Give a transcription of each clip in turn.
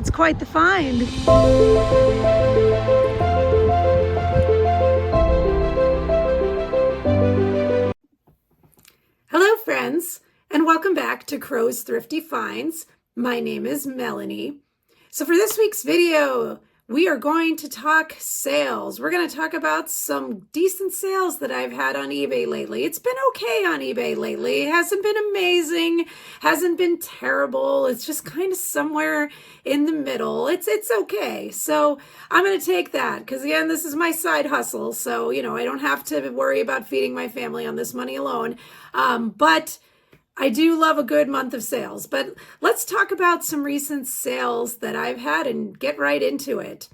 It's quite the find. Hello friends, and welcome back to Crow's Thrifty Finds. My name is Melanie. So for this week's video, we are going to talk sales. We're going to talk about some decent sales that I've had on eBay lately. It's been okay on eBay lately. It hasn't been amazing, hasn't been terrible. It's just kind of somewhere in the middle. It's okay. So I'm going to take that because again, this is my side hustle. So, I don't have to worry about feeding my family on this money alone. But I do love a good month of sales, but let's talk about some recent sales that I've had and get right into it.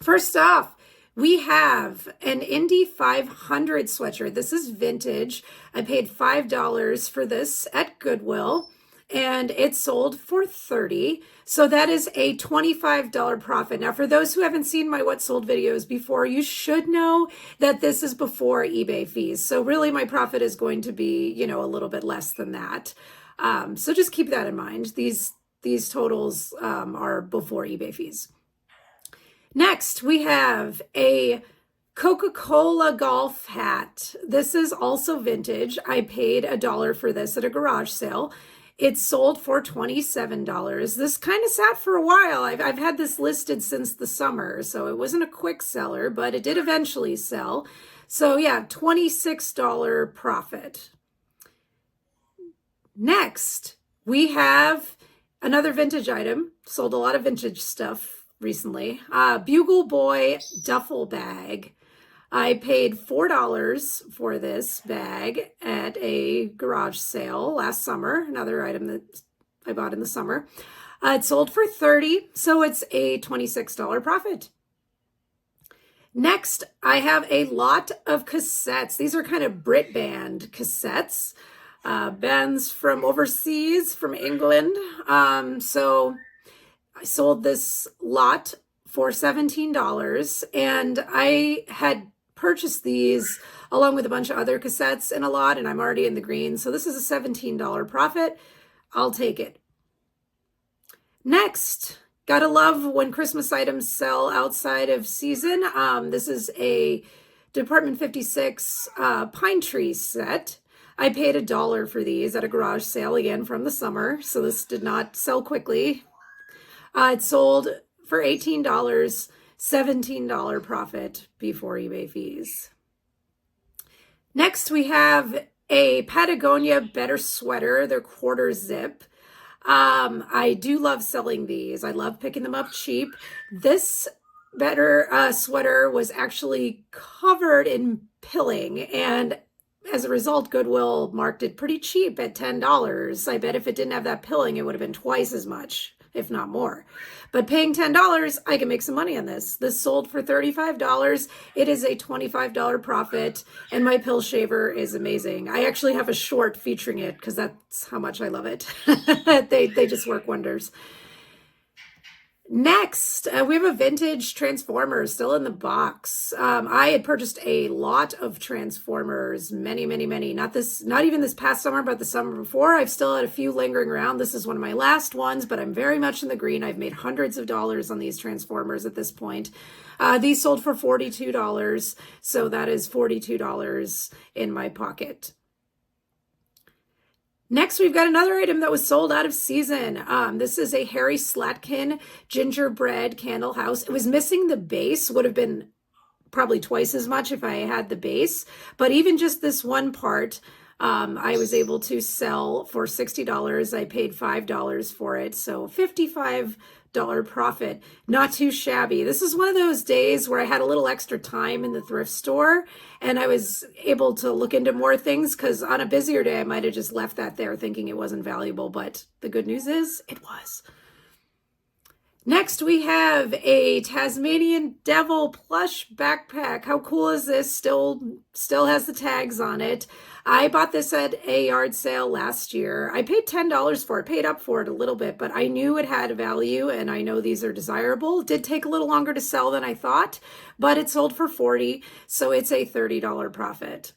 First off, we have an Indy 500 sweatshirt. This is vintage. I paid $5 for this at Goodwill and it sold for $30. So that is a $25 profit. Now, for those who haven't seen my What Sold videos before, you should know that this is before eBay fees. So really my profit is going to be, a little bit less than that. So just keep that in mind. These totals are before eBay fees. Next, we have a Coca-Cola golf hat. This is also vintage. I paid $1 for this at a garage sale. It sold for $27. This kind of sat for a while. I've had this listed since the summer, so it wasn't a quick seller, but it did eventually sell. So yeah, $26 profit. Next, we have another vintage item. Sold a lot of vintage stuff recently. Bugle Boy duffel bag. I paid $4 for this bag at a garage sale last summer, another item that I bought in the summer. It sold for $30, so it's a $26 profit. Next, I have a lot of cassettes. These are kind of Brit band cassettes, bands from overseas, from England. So I sold this lot for $17, and I had purchased these along with a bunch of other cassettes in a lot, and I'm already in the green. So this is a $17 profit. I'll take it. Next, gotta love when Christmas items sell outside of season. This is a Department 56 pine tree set. I paid $1 for these at a garage sale again from the summer. So this did not sell quickly. It sold for $18. $17 profit before eBay fees. Next, we have a Patagonia Better Sweater. They're quarter zip. I do love selling these. I love picking them up cheap. This Better sweater was actually covered in pilling, and as a result, Goodwill marked it pretty cheap at $10. I bet if it didn't have that pilling, it would have been twice as much, if not more. But paying $10, I can make some money on this. This sold for $35. It is a $25 profit, and my pill shaver is amazing. I actually have a short featuring it because that's how much I love it. They just work wonders. Next, we have a vintage Transformer still in the box. I had purchased a lot of Transformers, many. Not even this past summer, but the summer before. I've still had a few lingering around. This is one of my last ones, but I'm very much in the green. I've made hundreds of dollars on these Transformers at this point. These sold for $42, so that is $42 in my pocket. Next, we've got another item that was sold out of season. This is a Harry Slatkin Gingerbread candle house. It was missing the base, would have been probably twice as much if I had the base. But even just this one part, I was able to sell for $60. I paid $5 for it, so $55 profit. Not too shabby. This is one of those days where I had a little extra time in the thrift store and I was able to look into more things, because on a busier day I might have just left that there thinking it wasn't valuable, but the good news is it was. Next, we have a Tasmanian Devil plush backpack. How cool is this? Still has the tags on it. I bought this at a yard sale last year. I paid $10 for it, paid up for it a little bit, but I knew it had value and I know these are desirable. It did take a little longer to sell than I thought, but it sold for $40, so it's a $30 profit.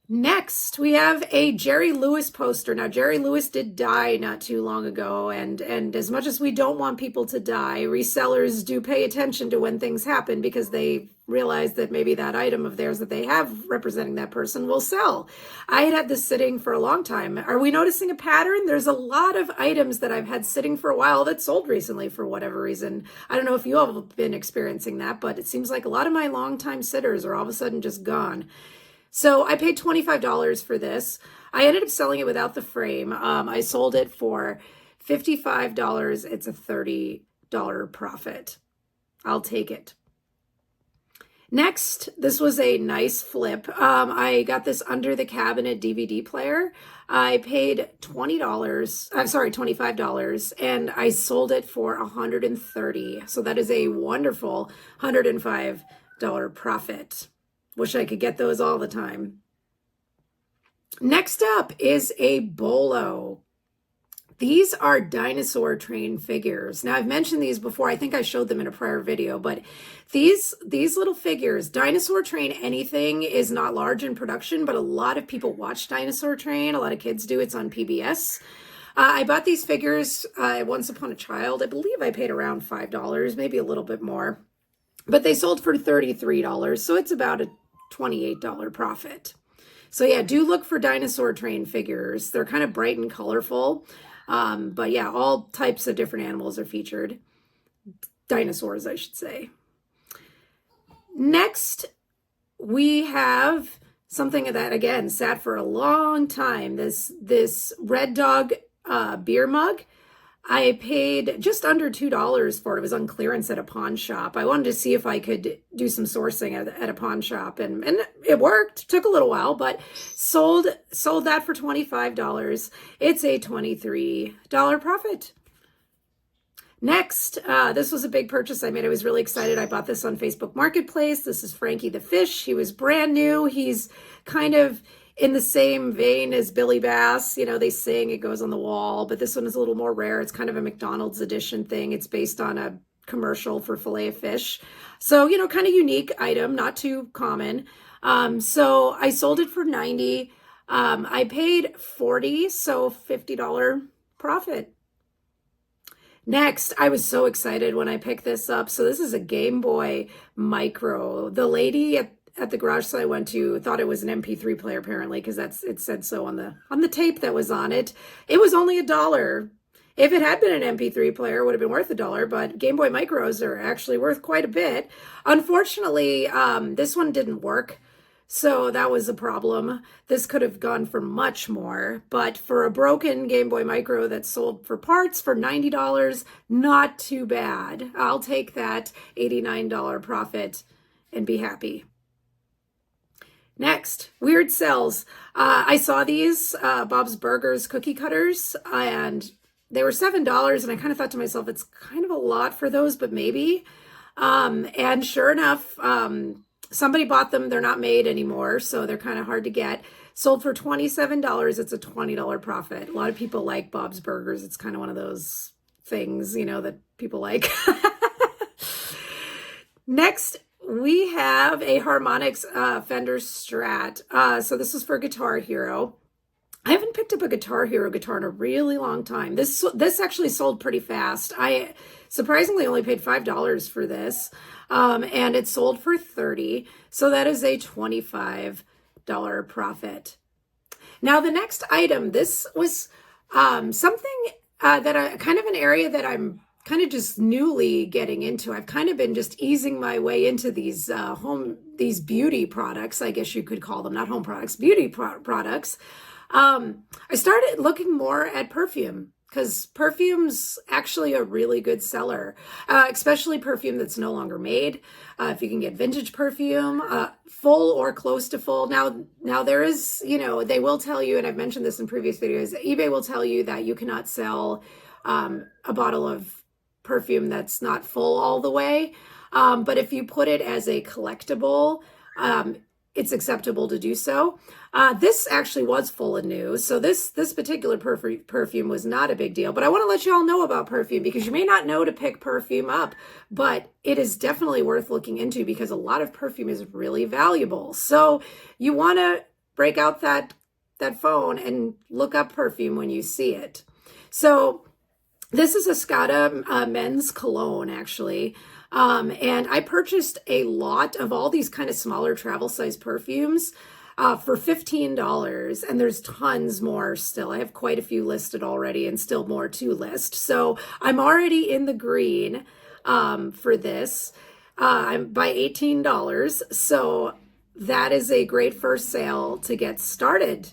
Next, we have a Jerry Lewis poster. Now, Jerry Lewis did die not too long ago, and as much as we don't want people to die, resellers do pay attention to when things happen because they realize that maybe that item of theirs that they have representing that person will sell. I had this sitting for a long time. Are we noticing a pattern? There's a lot of items that I've had sitting for a while that sold recently for whatever reason. I don't know if you all have been experiencing that, but it seems like a lot of my longtime sitters are all of a sudden just gone. So I paid $25 for this. I ended up selling it without the frame. I sold it for $55. It's a $30 profit. I'll take it. Next, this was a nice flip. I got this under the cabinet DVD player. I paid $25, and I sold it for $130. So that is a wonderful $105 profit. Wish I could get those all the time. Next up is a Bolo. These are Dinosaur Train figures. Now, I've mentioned these before. I think I showed them in a prior video, but these little figures, Dinosaur Train anything is not large in production, but a lot of people watch Dinosaur Train. A lot of kids do. It's on PBS. I bought these figures once upon a child. I believe I paid around $5, maybe a little bit more, but they sold for $33. So it's about a $28 profit. So yeah, do look for Dinosaur Train figures. They're kind of bright and colorful. But yeah, all types of different animals are featured. Dinosaurs, I should say. Next, we have something that, again, sat for a long time. This Red Dog beer mug. I paid just under $2 for it. It was on clearance at a pawn shop. I wanted to see if I could do some sourcing at a pawn shop, and it worked. Took a little while, but sold that for $25. It's a $23 profit. Next, this was a big purchase I made. I was really excited. I bought this on Facebook Marketplace. This is Frankie the Fish. He was brand new. He's kind of in the same vein as Billy Bass. You know, they sing, it goes on the wall, but this one is a little more rare. It's kind of a McDonald's edition thing. It's based on a commercial for filet of fish. So, you know, kind of unique item, not too common. So I sold it for $90. I paid $40, so $50 profit. Next, I was so excited when I picked this up. So this is a Game Boy Micro. The lady at the garage sale I went to thought it was an MP3 player, apparently, because it said so on the tape that was on it. It was only $1. If it had been an MP3 player, it would have been worth $1, but Game Boy Micros are actually worth quite a bit. Unfortunately, this one didn't work, so that was a problem. This could have gone for much more, but for a broken Game Boy Micro that's sold for parts for $90, not too bad. I'll take that $89 profit and be happy. Next, weird sells. I saw these Bob's Burgers cookie cutters, and they were $7, and I kind of thought to myself, it's kind of a lot for those, but maybe. And sure enough, somebody bought them. They're not made anymore, so they're kind of hard to get. Sold for $27. It's a $20 profit. A lot of people like Bob's Burgers. It's kind of one of those things, you know, that people like. Next, we have a Harmonix Fender Strat. So this is for Guitar Hero. I haven't picked up a Guitar Hero guitar in a really long time. This actually sold pretty fast. I surprisingly only paid $5 for this, and it sold for $30. So that is a $25 profit. Now the next item, this was something that kind of an area that I'm kind of just newly getting into. I've kind of been just easing my way into these these beauty products, I guess you could call them, not home products, beauty products. I started looking more at perfume because perfume's actually a really good seller, especially perfume that's no longer made. If you can get vintage perfume, full or close to full. Now there is, you know, they will tell you, and I've mentioned this in previous videos, eBay will tell you that you cannot sell a bottle of perfume that's not full all the way. But if you put it as a collectible, it's acceptable to do so. This actually was full and new. So this particular perfume was not a big deal, but I want to let you all know about perfume because you may not know to pick perfume up, but it is definitely worth looking into because a lot of perfume is really valuable. So you want to break out that phone and look up Perfume when you see it. So this is a Scotta men's cologne, actually. And I purchased a lot of all these kind of smaller travel size perfumes for $15, and there's tons more still. I have quite a few listed already and still more to list. So I'm already in the green for this. I'm by $18. So that is a great first sale to get started.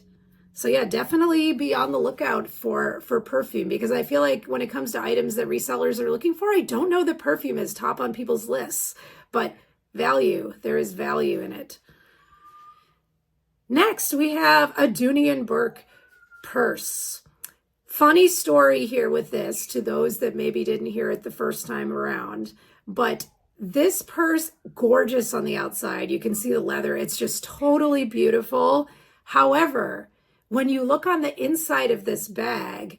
So yeah, definitely be on the lookout for Perfume, because I feel like when it comes to items that resellers are looking for, I don't know that Perfume is top on people's lists, but value, there is value in it. Next, we have a Dooney Burke purse. Funny story here with this, to those that maybe didn't hear it the first time around, but this purse, gorgeous on the outside. You can see the leather. It's just totally beautiful. However, when you look on the inside of this bag,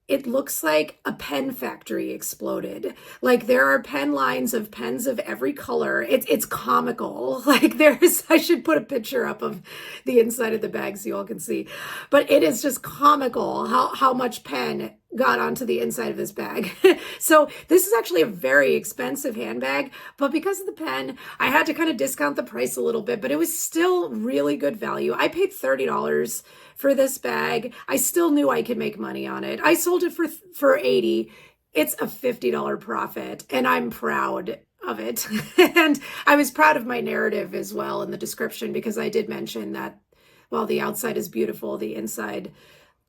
it looks like a pen factory exploded. Like there are pen lines of pens of every color. It's comical. Like I should put a picture up of the inside of the bag so you all can see. But it is just comical how much pen got onto the inside of this bag. So this is actually a very expensive handbag, but because of the pen, I had to kind of discount the price a little bit, but it was still really good value. I paid $30 for this bag. I still knew I could make money on it. I sold it for $80. It's a $50 profit, and I'm proud of it. And I was proud of my narrative as well in the description, because I did mention that while the outside is beautiful, the inside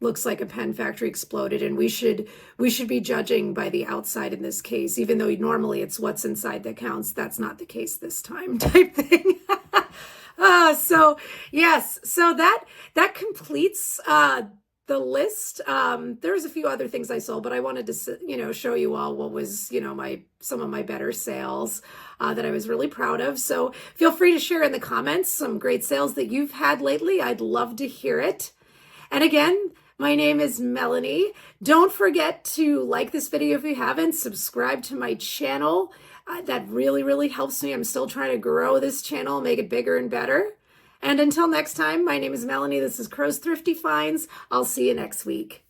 looks like a pen factory exploded, and we should be judging by the outside in this case, even though normally it's what's inside that counts. That's not the case this time, type thing. So yes, so that completes the list. There's a few other things I sold, but I wanted to show you all what was some of my better sales that I was really proud of. So feel free to share in the comments some great sales that you've had lately. I'd love to hear it. And again, my name is Melanie. Don't forget to like this video if you haven't. Subscribe to my channel. That really, really helps me. I'm still trying to grow this channel, make it bigger and better. And until next time, my name is Melanie. This is Crow's Thrifty Finds. I'll see you next week.